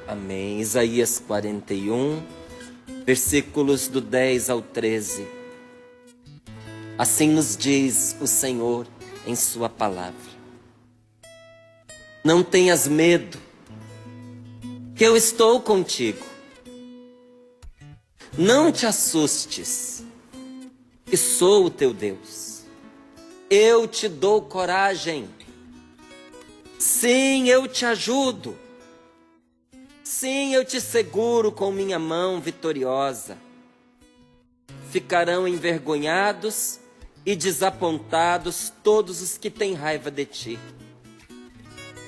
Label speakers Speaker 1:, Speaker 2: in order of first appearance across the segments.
Speaker 1: Amém. Isaías 41, versículos do 10 ao 13. Assim nos diz o Senhor em sua palavra: não tenhas medo, que eu estou contigo. Não te assustes, que sou o teu Deus. Eu te dou coragem. Sim, eu te ajudo. Sim, eu te seguro com minha mão vitoriosa. Ficarão envergonhados e desapontados todos os que têm raiva de ti.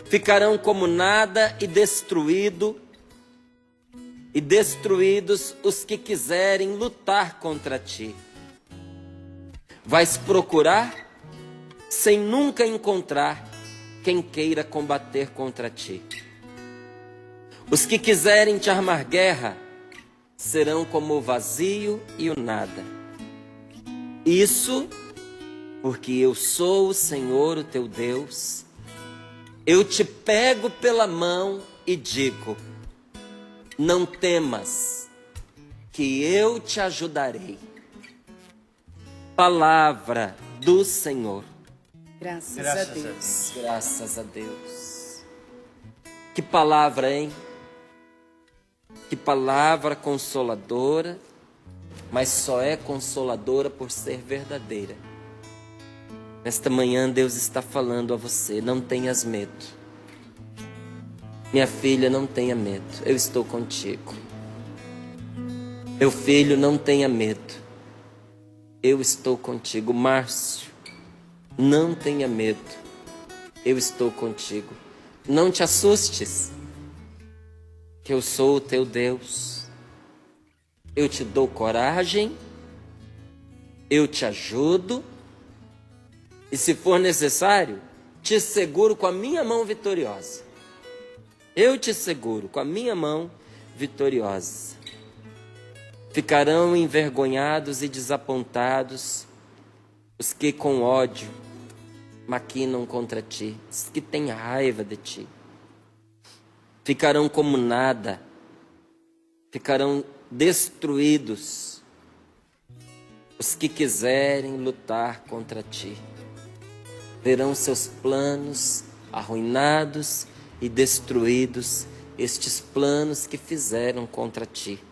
Speaker 1: Ficarão como nada e destruídos os que quiserem lutar contra ti. Vais procurar sem nunca encontrar quem queira combater contra ti. Os que quiserem te armar guerra serão como o vazio e o nada. Isso porque eu sou o Senhor, o teu Deus. Eu te pego pela mão e digo: não temas, que eu te ajudarei. Palavra do Senhor.
Speaker 2: Graças a Deus.
Speaker 1: Graças a Deus. Que palavra, hein? Que palavra consoladora, mas só é consoladora por ser verdadeira. Nesta manhã Deus está falando a você: não tenhas medo. Minha filha, não tenha medo, eu estou contigo. Meu filho, não tenha medo, eu estou contigo. Márcio, não tenha medo, eu estou contigo. Não te assustes, que eu sou o teu Deus. Eu te dou coragem, eu te ajudo, e se for necessário, te seguro com a minha mão vitoriosa. Eu te seguro com a minha mão vitoriosa. Ficarão envergonhados e desapontados os que com ódio maquinam contra ti, os que têm raiva de ti. Ficarão como nada, ficarão destruídos os que quiserem lutar contra ti. Verão seus planos arruinados e destruídos, estes planos que fizeram contra ti.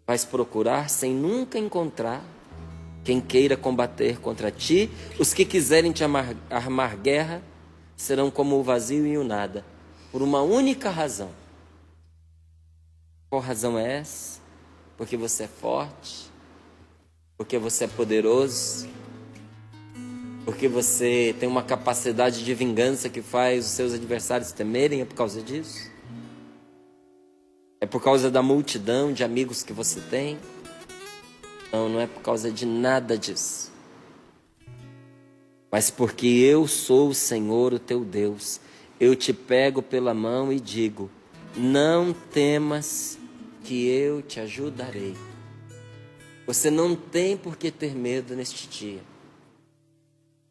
Speaker 1: Vais procurar sem nunca encontrar quem queira combater contra ti. Os que quiserem te armar guerra serão como o vazio e o nada, por uma única razão. Qual razão é essa? Porque você é forte, porque você é poderoso, porque você tem uma capacidade de vingança que faz os seus adversários temerem. É por causa disso? É por causa da multidão de amigos que você tem? Não, não é por causa de nada disso. Mas porque eu sou o Senhor, o teu Deus. Eu te pego pela mão e digo: não temas, que eu te ajudarei. Você não tem por que ter medo neste dia,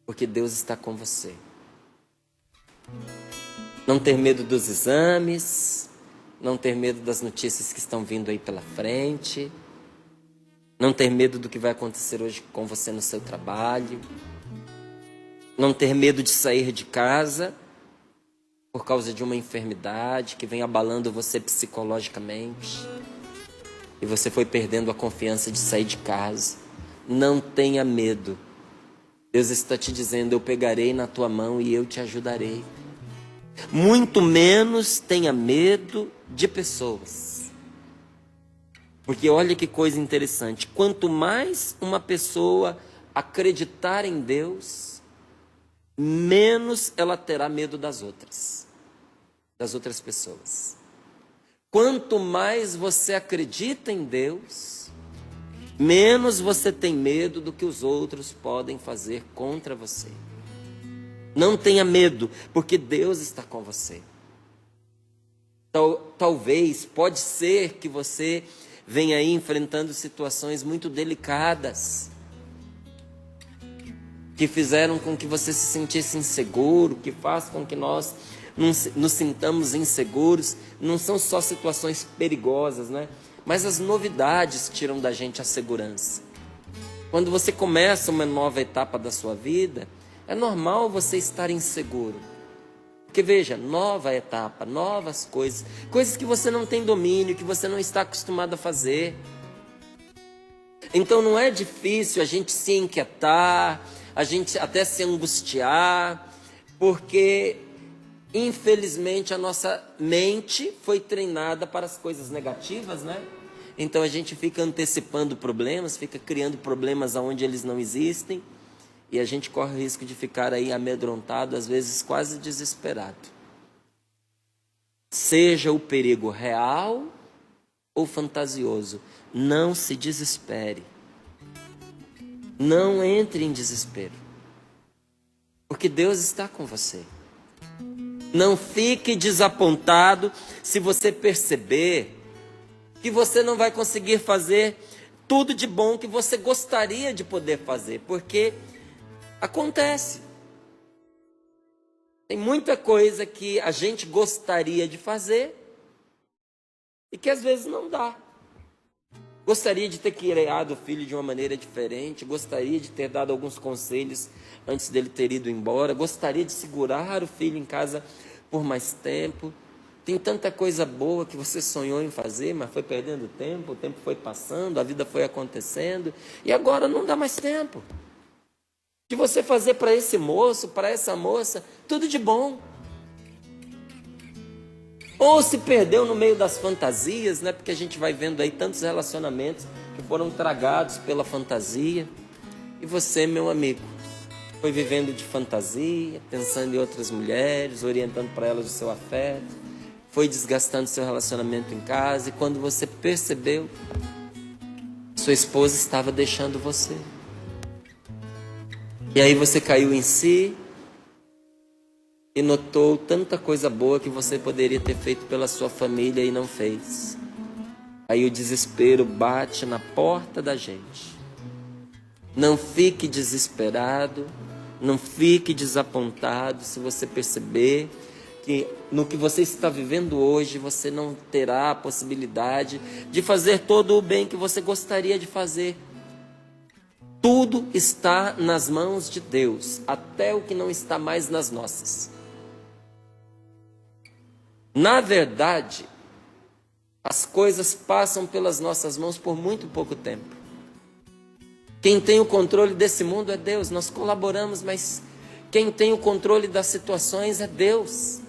Speaker 1: porque Deus está com você. Não ter medo dos exames, não ter medo das notícias que estão vindo aí pela frente, não ter medo do que vai acontecer hoje com você no seu trabalho, não ter medo de sair de casa por causa de uma enfermidade que vem abalando você psicologicamente e você foi perdendo a confiança de sair de casa. Não tenha medo. Deus está te dizendo: eu pegarei na tua mão e eu te ajudarei. Muito menos tenha medo de pessoas. Porque olha que coisa interessante. Quanto mais uma pessoa acreditar em Deus, menos ela terá medo das outras pessoas. Quanto mais você acredita em Deus, menos você tem medo do que os outros podem fazer contra você. Não tenha medo, porque Deus está com você. Talvez, pode ser que você venha aí enfrentando situações muito delicadas, que fizeram com que você se sentisse inseguro, que faz com que nós nos sintamos inseguros, não são só situações perigosas, né? Mas as novidades tiram da gente a segurança. Quando você começa uma nova etapa da sua vida, é normal você estar inseguro. Porque veja, nova etapa, novas coisas, coisas que você não tem domínio, que você não está acostumado a fazer. Então não é difícil a gente se inquietar, a gente até se angustiar, porque infelizmente a nossa mente foi treinada para as coisas negativas, né? Então a gente fica antecipando problemas, fica criando problemas onde eles não existem, e a gente corre o risco de ficar aí amedrontado, às vezes quase desesperado. Seja o perigo real ou fantasioso, não se desespere. Não entre em desespero, porque Deus está com você. Não fique desapontado se você perceber que você não vai conseguir fazer tudo de bom que você gostaria de poder fazer, porque acontece. Tem muita coisa que a gente gostaria de fazer e que às vezes não dá. Gostaria de ter criado o filho de uma maneira diferente, gostaria de ter dado alguns conselhos antes dele ter ido embora, gostaria de segurar o filho em casa por mais tempo. Tem tanta coisa boa que você sonhou em fazer, mas foi perdendo tempo, o tempo foi passando, a vida foi acontecendo, e agora não dá mais tempo de você fazer para esse moço, para essa moça, tudo de bom. Ou se perdeu no meio das fantasias, né? Porque a gente vai vendo aí tantos relacionamentos que foram tragados pela fantasia. E você, meu amigo, foi vivendo de fantasia, pensando em outras mulheres, orientando para elas o seu afeto, foi desgastando seu relacionamento em casa, e quando você percebeu, sua esposa estava deixando você. E aí você caiu em si e notou tanta coisa boa que você poderia ter feito pela sua família e não fez. Aí o desespero bate na porta da gente. Não fique desesperado, não fique desapontado se você perceber que no que você está vivendo hoje você não terá a possibilidade de fazer todo o bem que você gostaria de fazer. Tudo está nas mãos de Deus, até o que não está mais nas nossas. Na verdade, as coisas passam pelas nossas mãos por muito pouco tempo. Quem tem o controle desse mundo é Deus. Nós colaboramos, mas quem tem o controle das situações é Deus.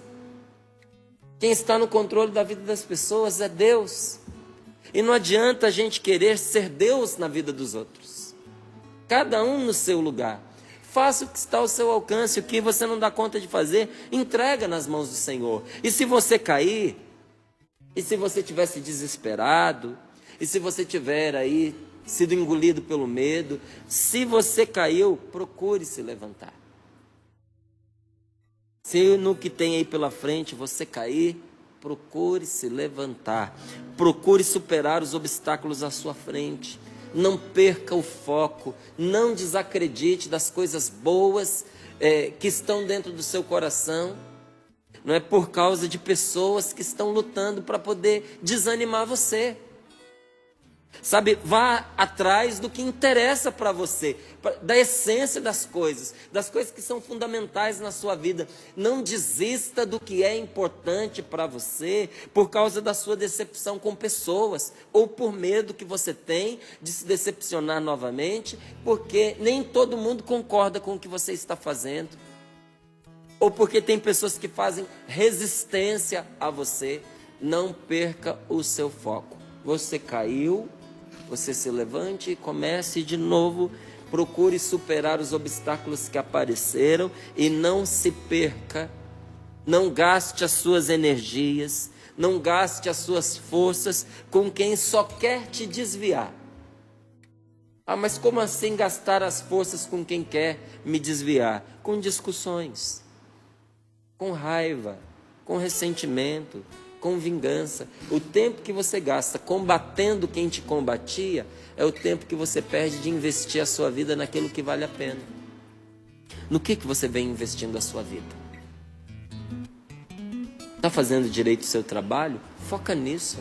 Speaker 1: Quem está no controle da vida das pessoas é Deus. E não adianta a gente querer ser Deus na vida dos outros. Cada um no seu lugar. Faça o que está ao seu alcance. O que você não dá conta de fazer, entrega nas mãos do Senhor. E se você cair, e se você tivesse desesperado, e se você tiver aí sido engolido pelo medo, se você caiu, procure se levantar. Se no que tem aí pela frente você cair, procure se levantar. Procure superar os obstáculos à sua frente. Não perca o foco, não desacredite das coisas boas que estão dentro do seu coração. Não é por causa de pessoas que estão lutando para poder desanimar você. Sabe, vá atrás do que interessa para você, da essência das coisas que são fundamentais na sua vida. Não desista do que é importante para você por causa da sua decepção com pessoas, ou por medo que você tem de se decepcionar novamente, porque nem todo mundo concorda com o que você está fazendo, ou porque tem pessoas que fazem resistência a você. Não perca o seu foco. Você caiu, você se levante e comece de novo. Procure superar os obstáculos que apareceram e não se perca. Não gaste as suas energias, não gaste as suas forças com quem só quer te desviar. Ah, mas como assim gastar as forças com quem quer me desviar? Com discussões, com raiva, com ressentimento, com vingança. O tempo que você gasta combatendo quem te combatia é o tempo que você perde de investir a sua vida naquilo que vale a pena. No que você vem investindo a sua vida? Está fazendo direito o seu trabalho? Foca nisso.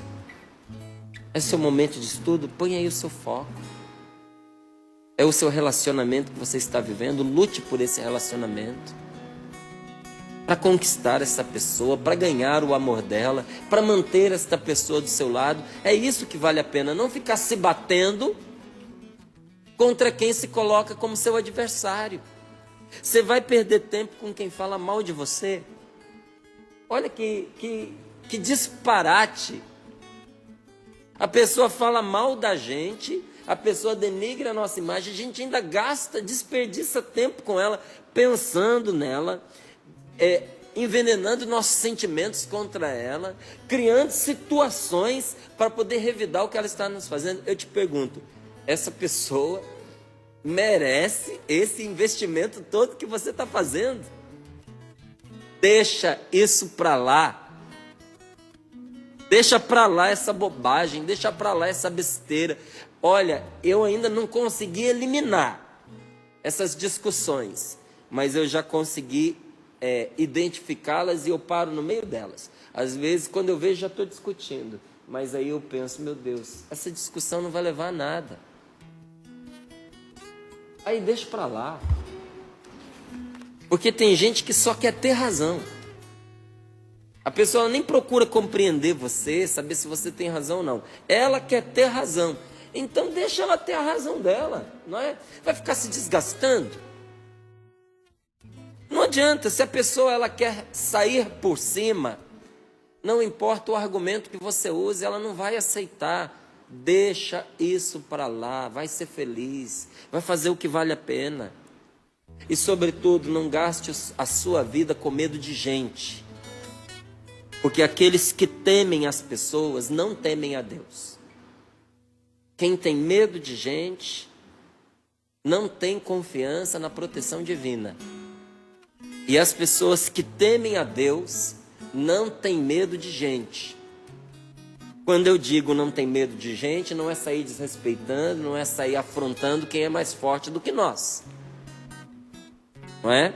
Speaker 1: É seu momento de estudo? Põe aí o seu foco. É o seu relacionamento que você está vivendo? Lute por esse relacionamento. Para conquistar essa pessoa, para ganhar o amor dela, para manter esta pessoa do seu lado. É isso que vale a pena. Não ficar se batendo contra quem se coloca como seu adversário. Você vai perder tempo com quem fala mal de você. Olha que disparate. A pessoa fala mal da gente, a pessoa denigra a nossa imagem, a gente ainda desperdiça tempo com ela, pensando nela, envenenando nossos sentimentos contra ela, criando situações para poder revidar o que ela está nos fazendo. Eu te pergunto, essa pessoa merece esse investimento todo que você está fazendo? Deixa isso para lá. Deixa para lá essa bobagem, deixa para lá essa besteira. Olha, eu ainda não consegui eliminar essas discussões, mas eu já consegui identificá-las e eu paro no meio delas. Às vezes, quando eu vejo, já estou discutindo, mas aí eu penso, meu Deus, essa discussão não vai levar a nada. Aí deixa para lá. Porque tem gente que só quer ter razão. A pessoa nem procura compreender você, saber se você tem razão ou não. Ela quer ter razão. Então deixa ela ter a razão dela, não é? Vai ficar se desgastando? Não adianta, se a pessoa ela quer sair por cima, não importa o argumento que você use, ela não vai aceitar. Deixa isso para lá, vai ser feliz, vai fazer o que vale a pena. E sobretudo, não gaste a sua vida com medo de gente. Porque aqueles que temem as pessoas não temem a Deus. Quem tem medo de gente não tem confiança na proteção divina. E as pessoas que temem a Deus não têm medo de gente. Quando eu digo não tem medo de gente, não é sair desrespeitando, não é sair afrontando quem é mais forte do que nós. Não é?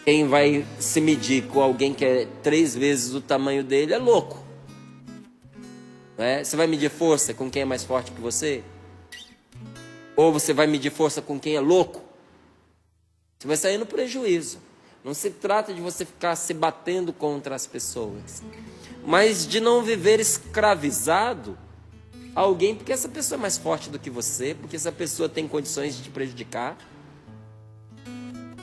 Speaker 1: Quem vai se medir com alguém que é 3 vezes o tamanho dele é louco. Não é? Você vai medir força com quem é mais forte que você? Ou você vai medir força com quem é louco? Você vai sair no prejuízo. Não se trata de você ficar se batendo contra as pessoas, mas de não viver escravizado a alguém, porque essa pessoa é mais forte do que você, porque essa pessoa tem condições de te prejudicar,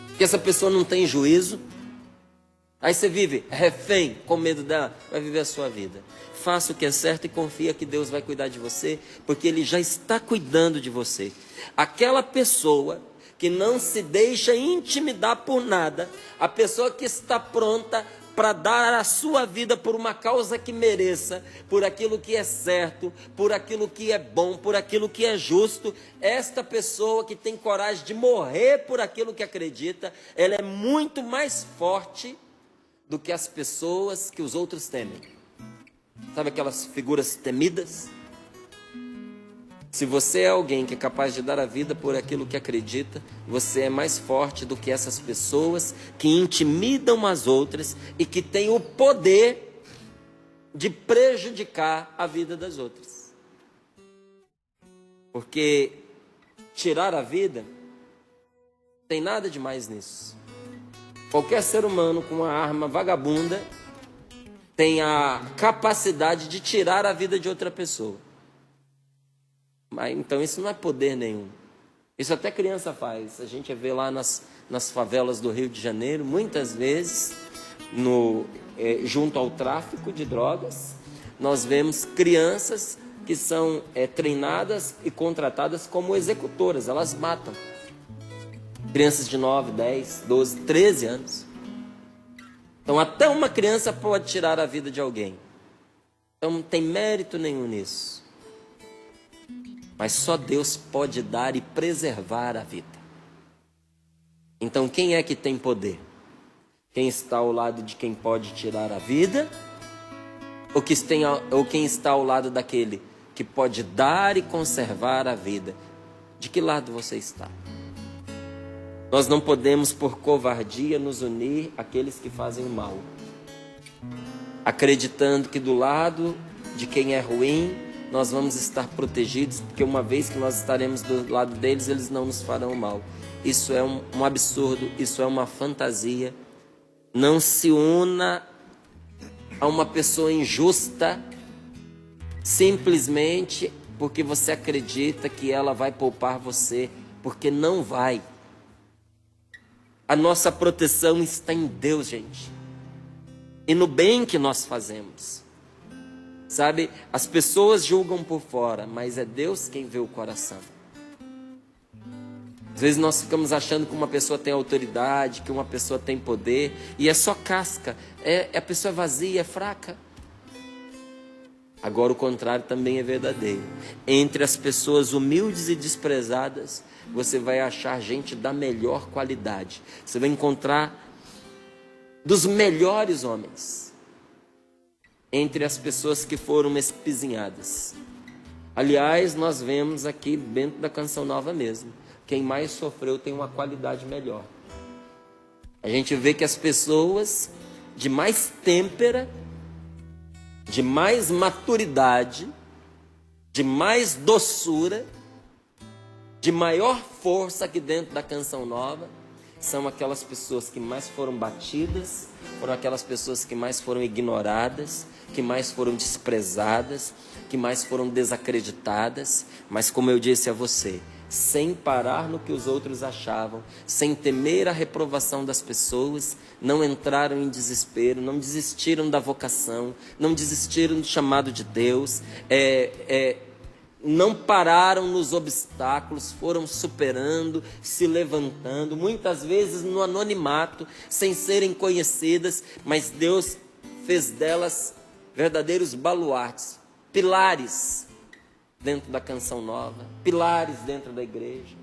Speaker 1: porque essa pessoa não tem juízo. Aí você vive refém, com medo dela, vai viver a sua vida. Faça o que é certo e confia que Deus vai cuidar de você, porque Ele já está cuidando de você. Aquela pessoa que não se deixa intimidar por nada, a pessoa que está pronta para dar a sua vida por uma causa que mereça, por aquilo que é certo, por aquilo que é bom, por aquilo que é justo, esta pessoa que tem coragem de morrer por aquilo que acredita, ela é muito mais forte do que as pessoas que os outros temem. Sabe aquelas figuras temidas? Se você é alguém que é capaz de dar a vida por aquilo que acredita, você é mais forte do que essas pessoas que intimidam as outras e que têm o poder de prejudicar a vida das outras. Porque tirar a vida, não tem nada de mais nisso. Qualquer ser humano com uma arma vagabunda tem a capacidade de tirar a vida de outra pessoa. Mas, então isso não é poder nenhum. Isso até criança faz. A gente vê lá nas favelas do Rio de Janeiro, muitas vezes, junto ao tráfico de drogas, nós vemos crianças que são treinadas e contratadas como executoras. Elas matam. Crianças de 9, 10, 12, 13 anos. Então até uma criança pode tirar a vida de alguém. Então não tem mérito nenhum nisso. Mas só Deus pode dar e preservar a vida. Então quem é que tem poder? Quem está ao lado de quem pode tirar a vida? Ou quem está ao lado daquele que pode dar e conservar a vida? De que lado você está? Nós não podemos por covardia nos unir àqueles que fazem o mal. acreditando que do lado de quem é ruim, nós vamos estar protegidos, porque uma vez que nós estaremos do lado deles, eles não nos farão mal. Isso é um absurdo, isso é uma fantasia. Não se una a uma pessoa injusta simplesmente porque você acredita que ela vai poupar você, porque não vai. A nossa proteção está em Deus, gente, e no bem que nós fazemos. Sabe, as pessoas julgam por fora, mas é Deus quem vê o coração. Às vezes nós ficamos achando que uma pessoa tem autoridade, que uma pessoa tem poder, e é só casca, a pessoa vazia, é fraca. Agora o contrário também é verdadeiro. Entre as pessoas humildes e desprezadas, você vai achar gente da melhor qualidade. Você vai encontrar dos melhores homens entre as pessoas que foram espizinhadas. Aliás, nós vemos aqui dentro da Canção Nova mesmo, quem mais sofreu tem uma qualidade melhor. A gente vê que as pessoas de mais têmpera, de mais maturidade, de mais doçura, de maior força aqui dentro da Canção Nova, são aquelas pessoas que mais foram batidas, foram aquelas pessoas que mais foram ignoradas, que mais foram desprezadas, que mais foram desacreditadas, mas como eu disse a você, sem parar no que os outros achavam, sem temer a reprovação das pessoas, não entraram em desespero, não desistiram da vocação, não desistiram do chamado de Deus, não pararam nos obstáculos, foram superando, se levantando, muitas vezes no anonimato, sem serem conhecidas, mas Deus fez delas verdadeiros baluartes, pilares dentro da Canção Nova, pilares dentro da igreja,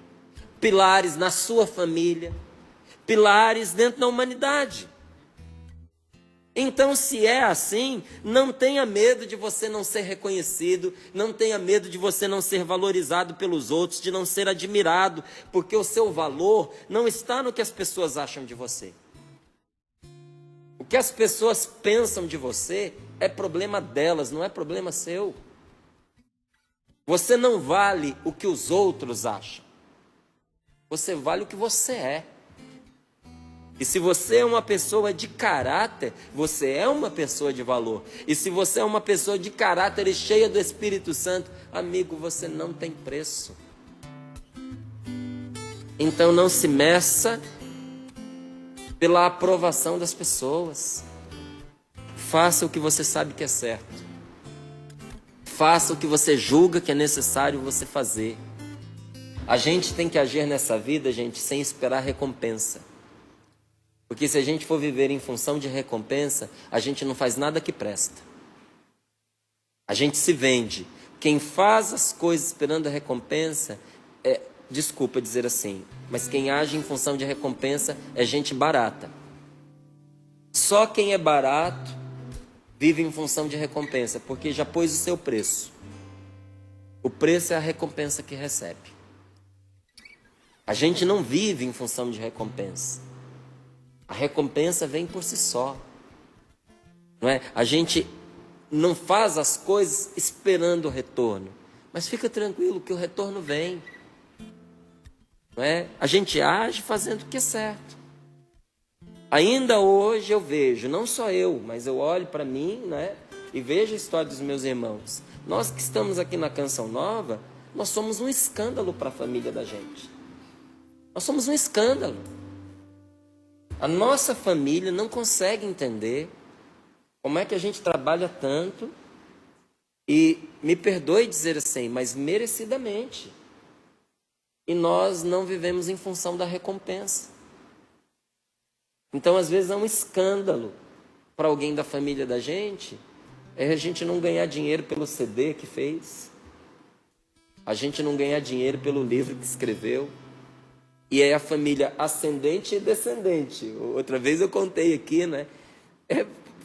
Speaker 1: pilares na sua família, pilares dentro da humanidade. Então, se é assim, não tenha medo de você não ser reconhecido, não tenha medo de você não ser valorizado pelos outros, de não ser admirado, porque o seu valor não está no que as pessoas acham de você. O que as pessoas pensam de você é problema delas, não é problema seu. Você não vale o que os outros acham. Você vale o que você é. E se você é uma pessoa de caráter, você é uma pessoa de valor. E se você é uma pessoa de caráter e cheia do Espírito Santo, amigo, você não tem preço. Então não se meça pela aprovação das pessoas. Faça o que você sabe que é certo. Faça o que você julga que é necessário você fazer. A gente tem que agir nessa vida, gente, sem esperar recompensa. Porque se a gente for viver em função de recompensa, a gente não faz nada que presta. A gente se vende. Quem faz as coisas esperando a recompensa, desculpa dizer assim, mas quem age em função de recompensa é gente barata. Só quem é barato vive em função de recompensa, porque já pôs o seu preço. O preço é a recompensa que recebe. A gente não vive em função de recompensa. A recompensa vem por si só. Não é? A gente não faz as coisas esperando o retorno. Mas fica tranquilo que o retorno vem. Não é? A gente age fazendo o que é certo. Ainda hoje eu vejo, não só eu, mas eu olho para mim, né, e vejo a história dos meus irmãos. Nós que estamos aqui na Canção Nova, nós somos um escândalo para a família da gente. Nós somos um escândalo. A nossa família não consegue entender como é que a gente trabalha tanto e, me perdoe dizer assim, mas merecidamente. E nós não vivemos em função da recompensa. Então, às vezes, é um escândalo para alguém da família da gente, a gente não ganhar dinheiro pelo CD que fez, a gente não ganhar dinheiro pelo livro que escreveu, e é a família ascendente e descendente. Outra vez eu contei aqui, né?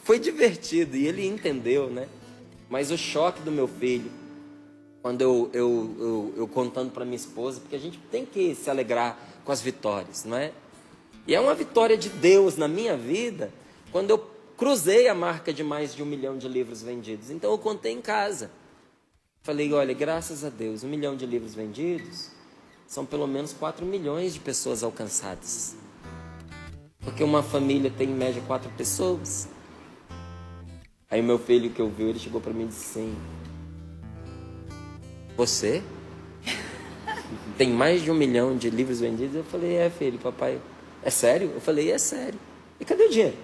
Speaker 1: Foi divertido e ele entendeu, né? Mas o choque do meu filho, quando eu contando para minha esposa, porque a gente tem que se alegrar com as vitórias, não é? E é uma vitória de Deus na minha vida, quando eu cruzei a marca de mais de 1 milhão de livros vendidos. Então eu contei em casa. Falei, olha, graças a Deus, 1 milhão de livros vendidos são pelo menos 4 milhões de pessoas alcançadas. Porque uma família tem em média 4 pessoas. Aí meu filho que ouviu, ele chegou para mim e disse assim, você tem mais de 1 milhão de livros vendidos? Eu falei, é filho, papai, é sério? Eu falei, é sério. E cadê o dinheiro?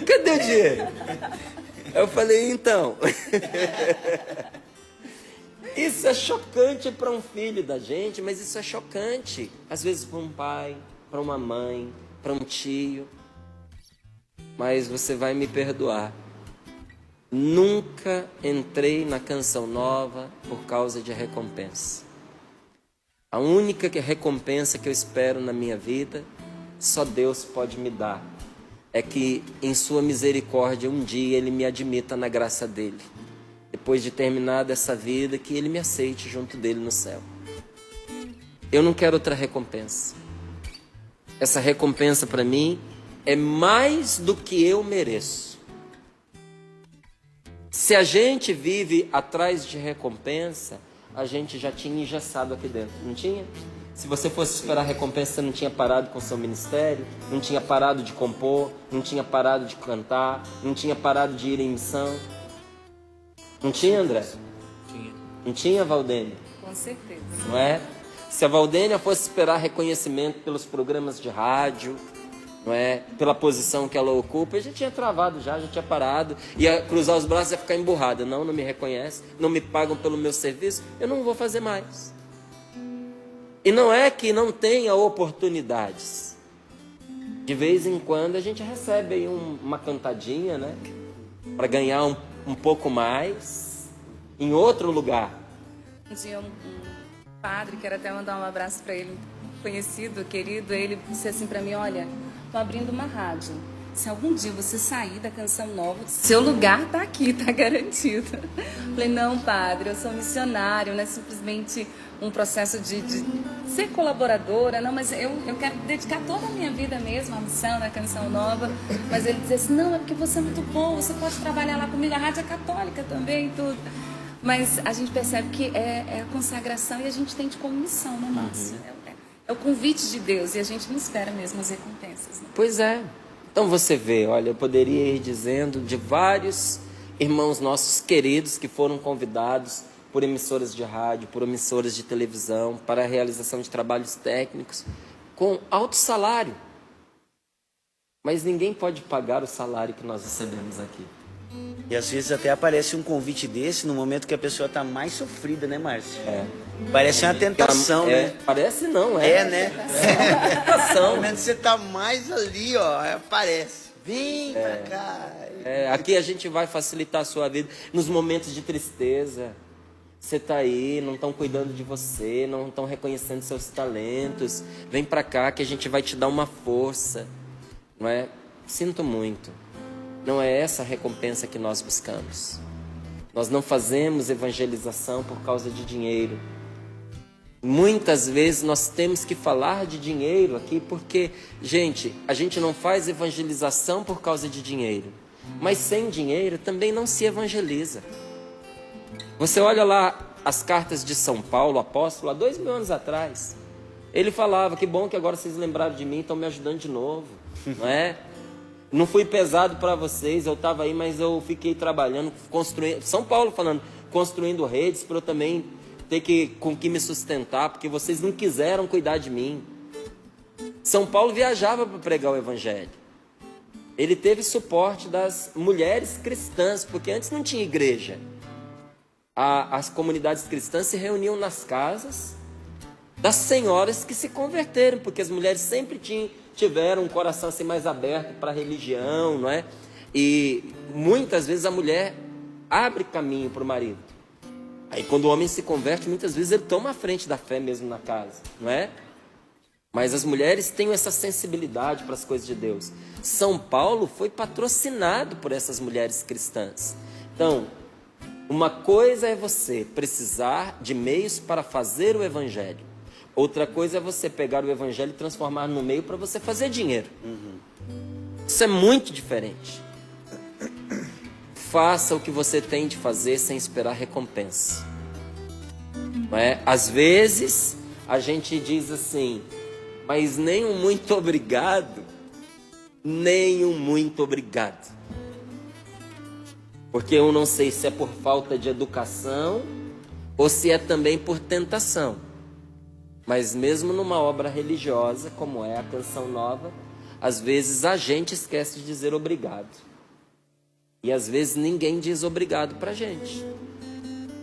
Speaker 1: Cadê o dinheiro? Eu falei, então... Isso é chocante para um filho da gente, mas isso é chocante. Às vezes para um pai, para uma mãe, para um tio. Mas você vai me perdoar. Nunca entrei na Canção Nova por causa de recompensa. A única recompensa que eu espero na minha vida, só Deus pode me dar. É que em sua misericórdia um dia Ele me admita na graça dEle. Depois de terminada essa vida, que Ele me aceite junto dEle no céu. Eu não quero outra recompensa. Essa recompensa para mim é mais do que eu mereço. Se a gente vive atrás de recompensa, a gente já tinha engessado aqui dentro, não tinha? Se você fosse esperar recompensa, você não tinha parado com o seu ministério, não tinha parado de compor, não tinha parado de cantar, não tinha parado de ir em missão. Não tinha, André?
Speaker 3: Tinha.
Speaker 1: Não tinha, Valdênia?
Speaker 2: Com certeza.
Speaker 1: Não é? Se a Valdênia fosse esperar reconhecimento pelos programas de rádio, não é? Pela posição que ela ocupa, já tinha travado já tinha parado, ia cruzar os braços e ia ficar emburrada. Não me reconhece, não me pagam pelo meu serviço, eu não vou fazer mais. E não é que não tenha oportunidades. De vez em quando a gente recebe aí uma cantadinha, né? Para ganhar um pouco mais em outro lugar.
Speaker 2: Um dia um padre, quero até mandar um abraço para ele, conhecido, querido, ele disse assim para mim, olha, tô abrindo uma rádio. Se algum dia você sair da Canção Nova, seu lugar tá aqui, tá garantido. Falei, não, padre, eu sou missionário, não é simplesmente um processo de ser colaboradora, não, mas eu quero dedicar toda a minha vida mesmo à missão da Canção Nova. Mas ele dizia assim, não, é porque você é muito bom, você pode trabalhar lá comigo, a rádio é católica também, tudo. Mas a gente percebe que é a consagração e a gente tem de como missão, né, Márcio? É o convite de Deus e a gente não espera mesmo as recompensas. Né?
Speaker 1: Pois é. Então você vê, olha, eu poderia ir dizendo de vários irmãos nossos queridos que foram convidados por emissoras de rádio, por emissoras de televisão, para a realização de trabalhos técnicos, com alto salário. Mas ninguém pode pagar o salário que nós recebemos aqui.
Speaker 3: E às vezes até aparece um convite desse no momento que a pessoa está mais sofrida, né, Márcio?
Speaker 1: É.
Speaker 3: Parece uma tentação, né?
Speaker 1: Parece não, é.
Speaker 3: É, né?
Speaker 1: Tentação.
Speaker 3: No momento que você está mais ali, ó, aparece. Vem pra cá.
Speaker 1: Aqui a gente vai facilitar a sua vida nos momentos de tristeza. Você está aí, não estão cuidando de você, não estão reconhecendo seus talentos. Vem para cá que a gente vai te dar uma força. Não é? Sinto muito. Não é essa a recompensa que nós buscamos. Nós não fazemos evangelização por causa de dinheiro. Muitas vezes nós temos que falar de dinheiro aqui porque, gente, a gente não faz evangelização por causa de dinheiro. Mas sem dinheiro também não se evangeliza. Você olha lá as cartas de São Paulo, apóstolo, há 2000 anos atrás. Ele falava, que bom que agora vocês lembraram de mim, estão me ajudando de novo, não é? Não fui pesado para vocês, eu estava aí, mas eu fiquei trabalhando, construindo. São Paulo falando, construindo redes para eu também ter com que me sustentar, porque vocês não quiseram cuidar de mim. São Paulo viajava para pregar o evangelho. Ele teve suporte das mulheres cristãs, porque antes não tinha igreja. As comunidades cristãs se reuniam nas casas das senhoras que se converteram, porque as mulheres sempre tiveram um coração assim mais aberto para a religião, não é? E muitas vezes a mulher abre caminho para o marido. Aí quando o homem se converte, muitas vezes ele toma a frente da fé mesmo na casa, não é? Mas as mulheres têm essa sensibilidade para as coisas de Deus. São Paulo foi patrocinado por essas mulheres cristãs. Então, uma coisa é você precisar de meios para fazer o evangelho. Outra coisa é você pegar o evangelho e transformar no meio para você fazer dinheiro. Isso é muito diferente. Faça o que você tem de fazer sem esperar recompensa. Não é? Às vezes a gente diz assim, mas nem um muito obrigado, nem um muito obrigado. Porque eu não sei se é por falta de educação ou se é também por tentação. Mas mesmo numa obra religiosa, como é a Canção Nova, às vezes a gente esquece de dizer obrigado. E às vezes ninguém diz obrigado pra gente.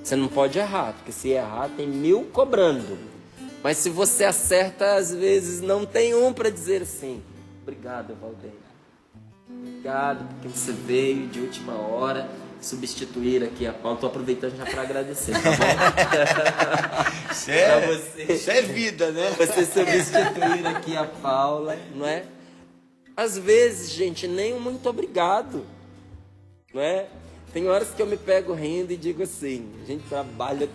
Speaker 1: Você não pode errar, porque se errar tem 1000 cobrando. Mas se você acerta, às vezes não tem um para dizer assim, obrigado, Valdeir. Obrigado porque você veio de última hora substituir aqui a Paula. Estou aproveitando já para agradecer, tá bom?
Speaker 3: Isso é vida, né?
Speaker 1: Você substituir aqui a Paula, não é? Às vezes, gente, nem um muito obrigado, não é? Tem horas que eu me pego rindo e digo assim, a gente trabalha,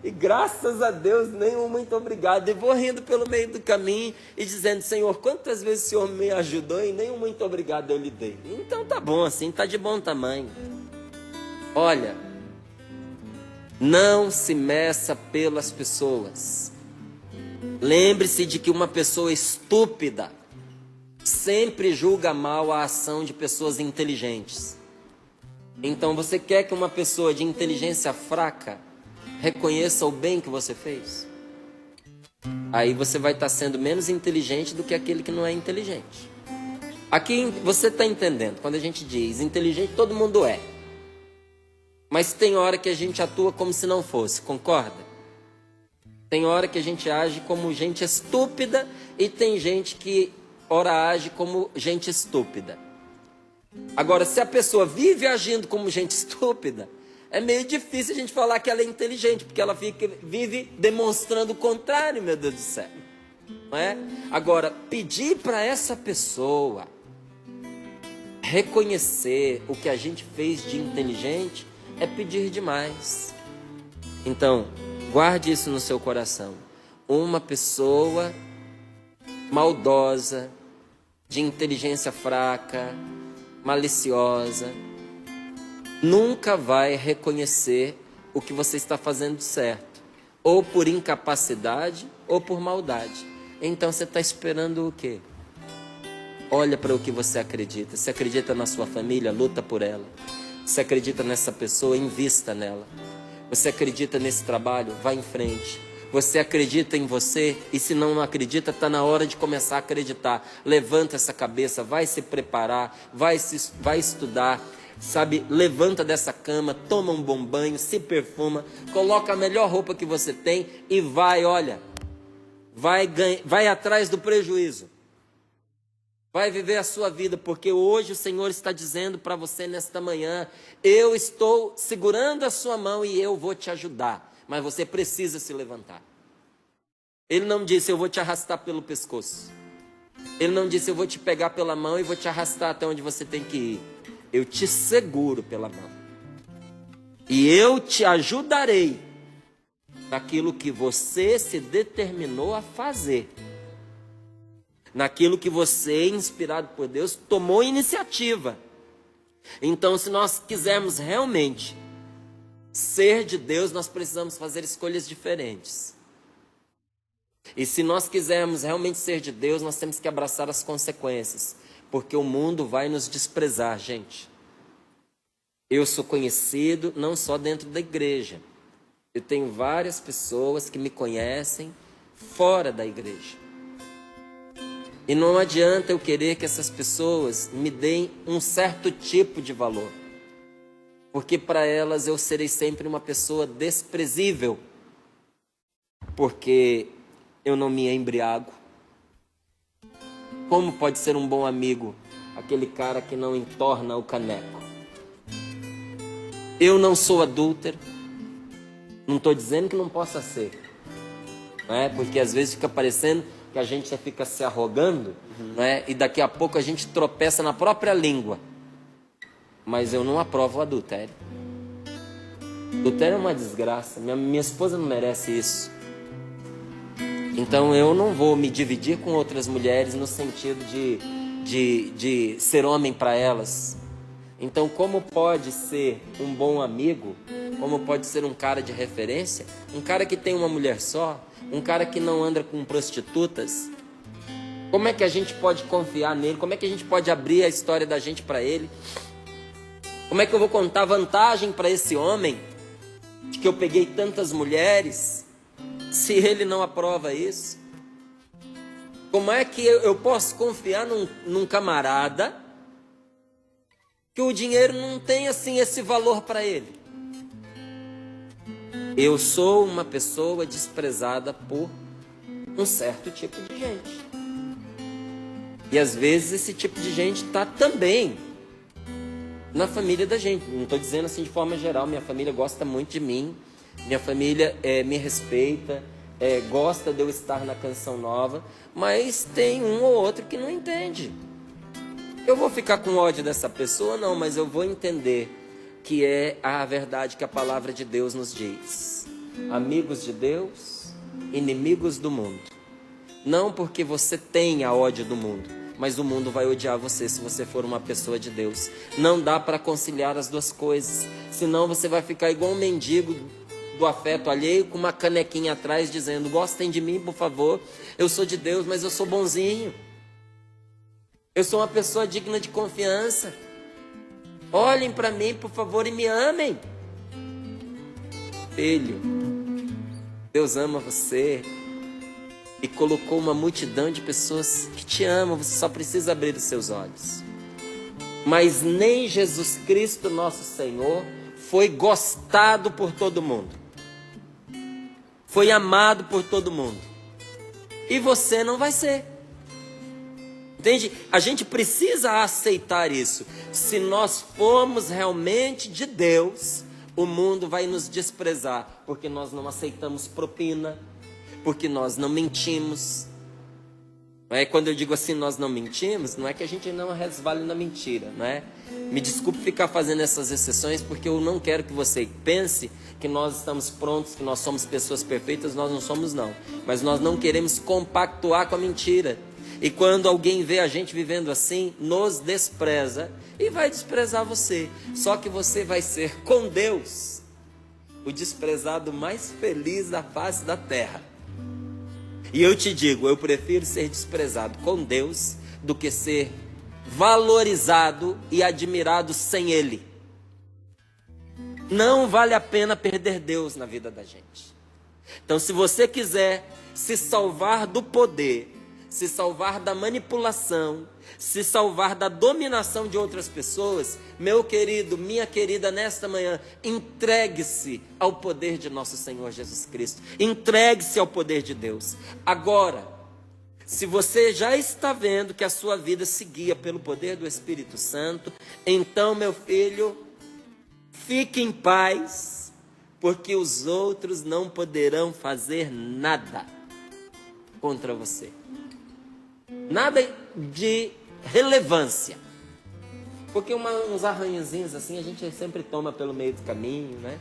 Speaker 1: e graças a Deus, nem um muito obrigado. E vou rindo pelo meio do caminho e dizendo, Senhor, quantas vezes o Senhor me ajudou e nem um muito obrigado eu lhe dei. Então tá bom assim, tá de bom tamanho. Olha, não se meça pelas pessoas. Lembre-se de que uma pessoa estúpida sempre julga mal a ação de pessoas inteligentes. Então você quer que uma pessoa de inteligência fraca reconheça o bem que você fez? Aí você vai estar sendo menos inteligente do que aquele que não é inteligente. Aqui você está entendendo, quando a gente diz inteligente, todo mundo é. Mas tem hora que a gente atua como se não fosse, concorda? Tem hora que a gente age como gente estúpida e tem gente que ora age como gente estúpida. Agora, se a pessoa vive agindo como gente estúpida, é meio difícil a gente falar que ela é inteligente, porque ela vive demonstrando o contrário, meu Deus do céu. Não é? Agora, pedir para essa pessoa reconhecer o que a gente fez de inteligente é pedir demais. Então, guarde isso no seu coração. Uma pessoa maldosa, de inteligência fraca, maliciosa, nunca vai reconhecer o que você está fazendo certo, ou por incapacidade ou por maldade. Então você está esperando o quê? Olha para o que você acredita. Se acredita na sua família, luta por ela. Se acredita nessa pessoa, invista nela. Você acredita nesse trabalho, vá em frente. Você acredita em você, e se não acredita, está na hora de começar a acreditar. Levanta essa cabeça, vai se preparar, vai estudar. Sabe, levanta dessa cama, toma um bom banho, se perfuma, coloca a melhor roupa que você tem e vai, olha, vai atrás do prejuízo. Vai viver a sua vida, porque hoje o Senhor está dizendo para você nesta manhã, eu estou segurando a sua mão e eu vou te ajudar, mas você precisa se levantar. Ele não disse, eu vou te arrastar pelo pescoço. Ele não disse, eu vou te pegar pela mão e vou te arrastar até onde você tem que ir. Eu te seguro pela mão. E eu te ajudarei naquilo que você se determinou a fazer. Naquilo que você, inspirado por Deus, tomou iniciativa. Então, se nós quisermos realmente ser de Deus, nós precisamos fazer escolhas diferentes. E se nós quisermos realmente ser de Deus, nós temos que abraçar as consequências. Porque o mundo vai nos desprezar, gente. Eu sou conhecido não só dentro da igreja. Eu tenho várias pessoas que me conhecem fora da igreja. E não adianta eu querer que essas pessoas me deem um certo tipo de valor. Porque para elas eu serei sempre uma pessoa desprezível. Porque eu não me embriago. Como pode ser um bom amigo aquele cara que não entorna o caneco? Eu não sou adúltero. Não estou dizendo que não possa ser. Não é? Porque às vezes fica parecendo que a gente fica se arrogando, não é? E daqui a pouco a gente tropeça na própria língua. Mas eu não aprovo o adultério. Adultério é uma desgraça. Minha esposa não merece isso. Então eu não vou me dividir com outras mulheres no sentido de ser homem para elas. Então, como pode ser um bom amigo, como pode ser um cara de referência, um cara que tem uma mulher só, um cara que não anda com prostitutas? Como é que a gente pode confiar nele? Como é que a gente pode abrir a história da gente para ele? Como é que eu vou contar vantagem para esse homem de que eu peguei tantas mulheres, se ele não aprova isso? Como é que eu posso confiar num camarada que o dinheiro não tem assim esse valor para ele? Eu sou uma pessoa desprezada por um certo tipo de gente. E às vezes esse tipo de gente está também na família da gente. Não estou dizendo assim de forma geral. Minha família gosta muito de mim. Minha família me respeita, gosta de eu estar na Canção Nova. Mas tem um ou outro que não entende. Eu vou ficar com ódio dessa pessoa? Não, mas eu vou entender que é a verdade que a palavra de Deus nos diz. Amigos de Deus, inimigos do mundo. Não porque você tenha ódio do mundo, mas o mundo vai odiar você se você for uma pessoa de Deus. Não dá para conciliar as duas coisas, senão você vai ficar igual um mendigo do afeto alheio, com uma canequinha atrás dizendo: gostem de mim, por favor, eu sou de Deus, mas eu sou bonzinho, eu sou uma pessoa digna de confiança, olhem para mim, por favor, e me amem. Filho, Deus ama você e colocou uma multidão de pessoas que te amam. Você só precisa abrir os seus olhos. Mas nem Jesus Cristo, nosso Senhor, foi gostado por todo mundo, foi amado por todo mundo, e você não vai ser. Entende? A gente precisa aceitar isso. Se nós formos realmente de Deus, o mundo vai nos desprezar, porque nós não aceitamos propina, porque nós não mentimos. Quando eu digo assim, nós não mentimos, não é que a gente não resvale na mentira, não é? Me desculpe ficar fazendo essas exceções, porque eu não quero que você pense que nós estamos prontos, que nós somos pessoas perfeitas. Nós não somos, não. Mas nós não queremos compactuar com a mentira. E quando alguém vê a gente vivendo assim, nos despreza e vai desprezar você. Só que você vai ser, com Deus, o desprezado mais feliz da face da terra. E eu te digo, eu prefiro ser desprezado com Deus do que ser valorizado e admirado sem Ele. Não vale a pena perder Deus na vida da gente. Então, se você quiser se salvar do poder, se salvar da manipulação, se salvar da dominação de outras pessoas, meu querido, minha querida, nesta manhã, entregue-se ao poder de nosso Senhor Jesus Cristo. Entregue-se ao poder de Deus. Agora, se você já está vendo que a sua vida se guia pelo poder do Espírito Santo, então, meu filho, fique em paz, porque os outros não poderão fazer nada contra você. Nada de relevância. Porque uns arranhãozinhos assim a gente sempre toma pelo meio do caminho, né?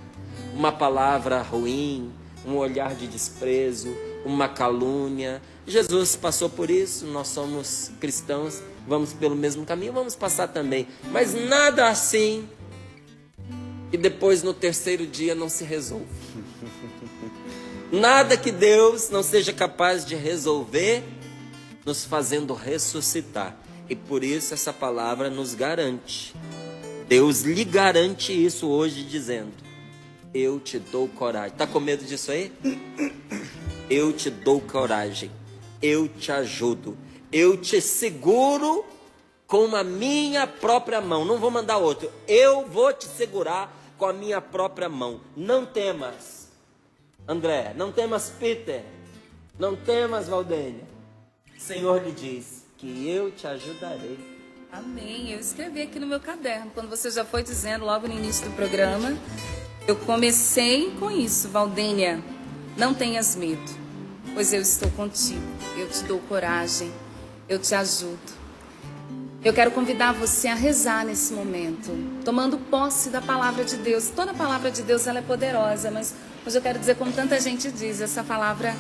Speaker 1: Uma palavra ruim, um olhar de desprezo, uma calúnia. Jesus passou por isso, nós somos cristãos, vamos pelo mesmo caminho, vamos passar também. Mas nada assim que depois no terceiro dia não se resolva. Nada que Deus não seja capaz de resolver, nos fazendo ressuscitar. E por isso essa palavra nos garante. Deus lhe garante isso hoje, dizendo: eu te dou coragem. Está com medo disso aí? Eu te dou coragem. Eu te ajudo. Eu te seguro com a minha própria mão. Não vou mandar outro. Eu vou te segurar com a minha própria mão. Não temas, André. Não temas, Peter. Não temas, Valdênia. O Senhor lhe diz que eu te ajudarei.
Speaker 2: Amém. Eu escrevi aqui no meu caderno, quando você já foi dizendo logo no início do programa, eu comecei com isso: Valdênia, não tenhas medo, pois eu estou contigo. Eu te dou coragem, eu te ajudo. Eu quero convidar você a rezar nesse momento, tomando posse da palavra de Deus. Toda a palavra de Deus ela é poderosa, mas hoje eu quero dizer, como tanta gente diz, essa palavra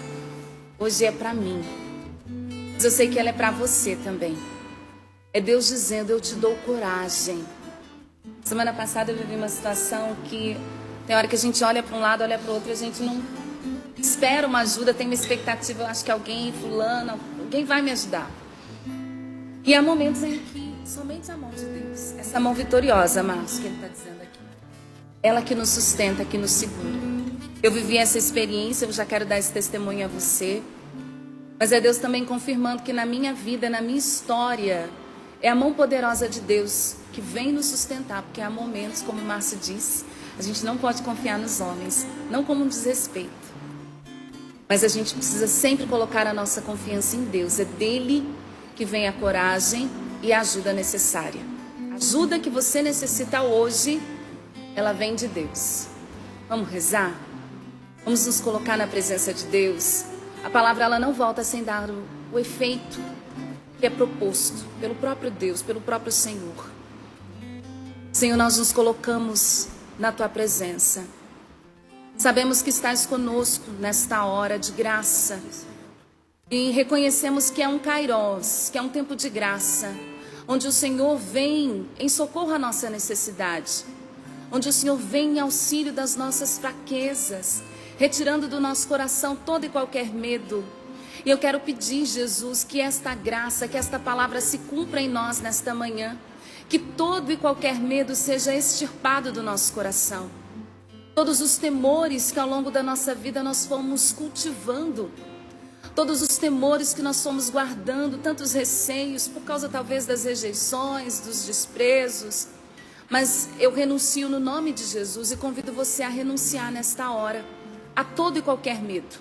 Speaker 2: Hoje é para mim, mas eu sei que ela é para você também. É Deus dizendo, eu te dou coragem. Semana passada eu vivi uma situação que tem hora que a gente olha para um lado, olha para o outro, e a gente não espera uma ajuda, tem uma expectativa, eu acho que alguém, fulano, alguém vai me ajudar. E há momentos em que somente a mão de Deus, essa mão vitoriosa, Márcio, que ele está dizendo aqui, ela que nos sustenta, que nos segura. Eu vivi essa experiência, eu já quero dar esse testemunho a você, mas é Deus também confirmando que na minha vida, na minha história, é a mão poderosa de Deus que vem nos sustentar, porque há momentos, como o Márcio disse, a gente não pode confiar nos homens, não como um desrespeito, mas a gente precisa sempre colocar a nossa confiança em Deus. É dele que vem a coragem e a ajuda necessária. A ajuda que você necessita hoje, ela vem de Deus. Vamos rezar? Vamos nos colocar na presença de Deus. A palavra ela não volta sem dar o efeito que é proposto pelo próprio Deus, pelo próprio Senhor. Senhor, nós nos colocamos na tua presença. Sabemos que estás conosco nesta hora de graça. E reconhecemos que é um Kairos, que é um tempo de graça, onde o Senhor vem em socorro à nossa necessidade, onde o Senhor vem em auxílio das nossas fraquezas, retirando do nosso coração todo e qualquer medo. E eu quero pedir, Jesus, que esta graça, que esta palavra se cumpra em nós nesta manhã, que todo e qualquer medo seja extirpado do nosso coração. Todos os temores que ao longo da nossa vida nós fomos cultivando, todos os temores que nós fomos guardando, tantos receios, por causa talvez das rejeições, dos desprezos, mas eu renuncio no nome de Jesus e convido você a renunciar nesta hora a todo e qualquer medo.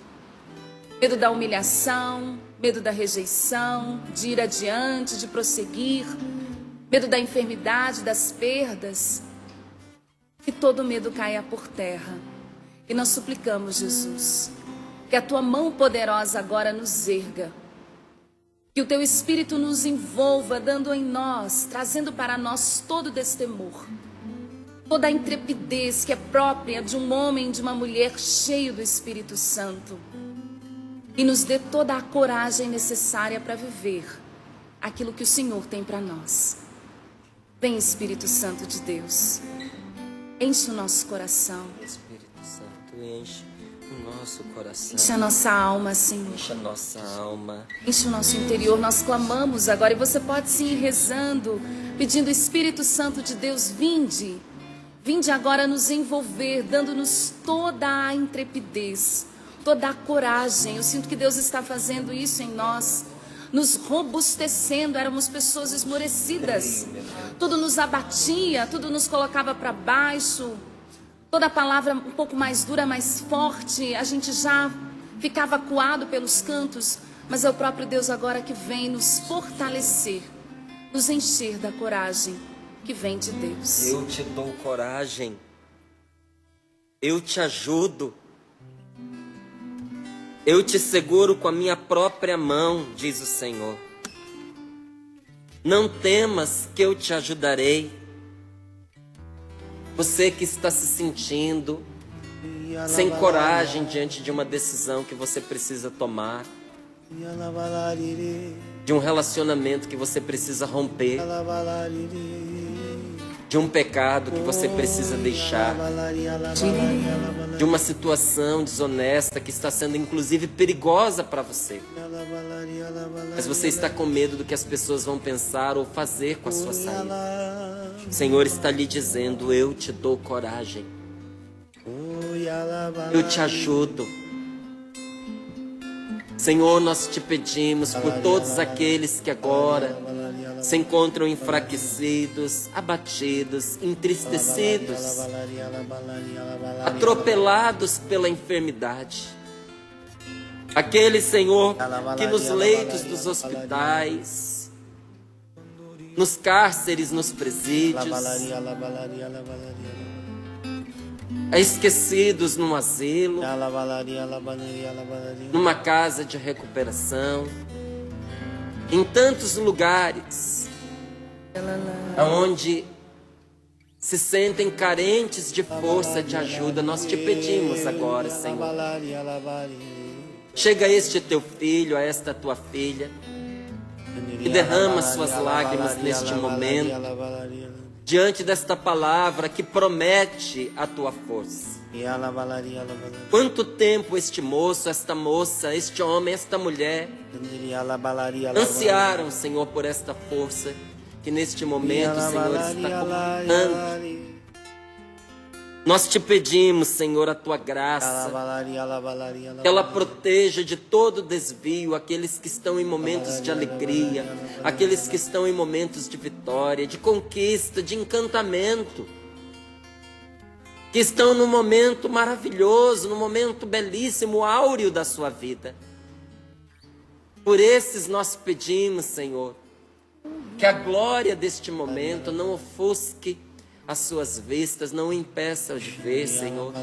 Speaker 2: Medo da humilhação, medo da rejeição, de ir adiante, de prosseguir, medo da enfermidade, das perdas. Que todo medo caia por terra. E nós suplicamos, Jesus, que a tua mão poderosa agora nos erga. Que o teu Espírito nos envolva, dando em nós, trazendo para nós todo destemor. Toda a intrepidez que é própria de um homem, de uma mulher cheio do Espírito Santo. E nos dê toda a coragem necessária para viver aquilo que o Senhor tem para nós. Vem, Espírito Santo de Deus. Enche o nosso coração.
Speaker 1: Espírito Santo, enche o nosso coração.
Speaker 2: Enche a nossa alma, Senhor.
Speaker 1: Enche a nossa alma.
Speaker 2: Enche o nosso interior. Nós clamamos agora. E você pode sim ir rezando, pedindo, Espírito Santo de Deus, vinde. Vinde agora nos envolver, dando-nos toda a intrepidez, toda a coragem. Eu sinto que Deus está fazendo isso em nós, nos robustecendo. Éramos pessoas esmorecidas, tudo nos abatia, tudo nos colocava para baixo, toda palavra um pouco mais dura, mais forte, a gente já ficava acuado pelos cantos, mas é o próprio Deus agora que vem nos fortalecer, nos encher da coragem que vem de Deus.
Speaker 1: Eu te dou coragem, eu te ajudo, eu te seguro com a minha própria mão, diz o Senhor. Não temas que eu te ajudarei. Você que está se sentindo sem coragem diante de uma decisão que você precisa tomar, de um relacionamento que você precisa romper, de um pecado que você precisa deixar, de uma situação desonesta que está sendo inclusive perigosa para você, mas você está com medo do que as pessoas vão pensar ou fazer com a sua saída. O Senhor está lhe dizendo: eu te dou coragem, eu te ajudo. Senhor, nós te pedimos por todos aqueles que agora se encontram enfraquecidos, abatidos, entristecidos, atropelados pela enfermidade. Aqueles, Senhor, que nos leitos dos hospitais, nos cárceres, nos presídios, esquecidos num asilo, numa casa de recuperação, em tantos lugares onde se sentem carentes de força, de ajuda. Nós te pedimos agora, Senhor, Chega a este teu filho, a esta tua filha, e derrama suas lágrimas neste momento, diante desta palavra que promete a tua força. Quanto tempo este moço, esta moça, este homem, esta mulher ansiaram, Senhor, por esta força que neste momento, Senhor, está comunicando. Nós te pedimos, Senhor, a tua graça, que ela proteja de todo desvio aqueles que estão em momentos de alegria, aqueles que estão em momentos de vitória, de conquista, de encantamento, que estão num momento maravilhoso, num momento belíssimo, áureo da sua vida. Por esses nós pedimos, Senhor, que a glória deste momento não ofusque as suas vistas, não impeça de ver, Senhor,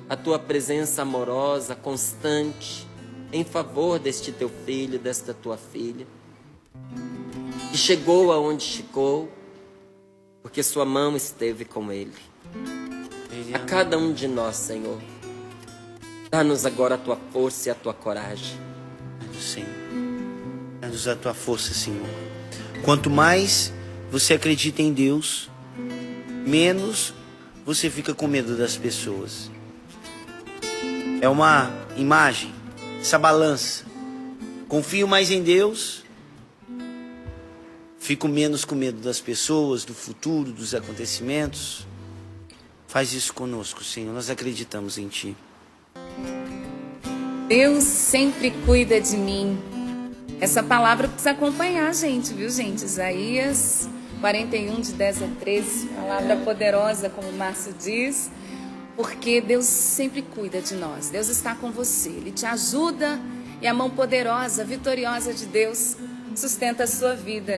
Speaker 1: a tua presença amorosa, constante, em favor deste teu filho, desta tua filha, que chegou aonde chegou, porque sua mão esteve com ele. A cada um de nós, Senhor, dá-nos agora a tua força e a tua coragem.
Speaker 3: Senhor, dá-nos a tua força, Senhor. Quanto mais você acredita em Deus, menos você fica com medo das pessoas. É uma imagem, essa balança. Confio mais em Deus, fico menos com medo das pessoas, do futuro, dos acontecimentos. Faz isso conosco, Senhor, nós acreditamos em Ti.
Speaker 2: Deus sempre cuida de mim. Essa palavra precisa acompanhar a gente, viu, gente? Isaías 41, de 10 a 13, palavra poderosa, como o Márcio diz, porque Deus sempre cuida de nós. Deus está com você, Ele te ajuda e a mão poderosa, vitoriosa de Deus sustenta a sua vida.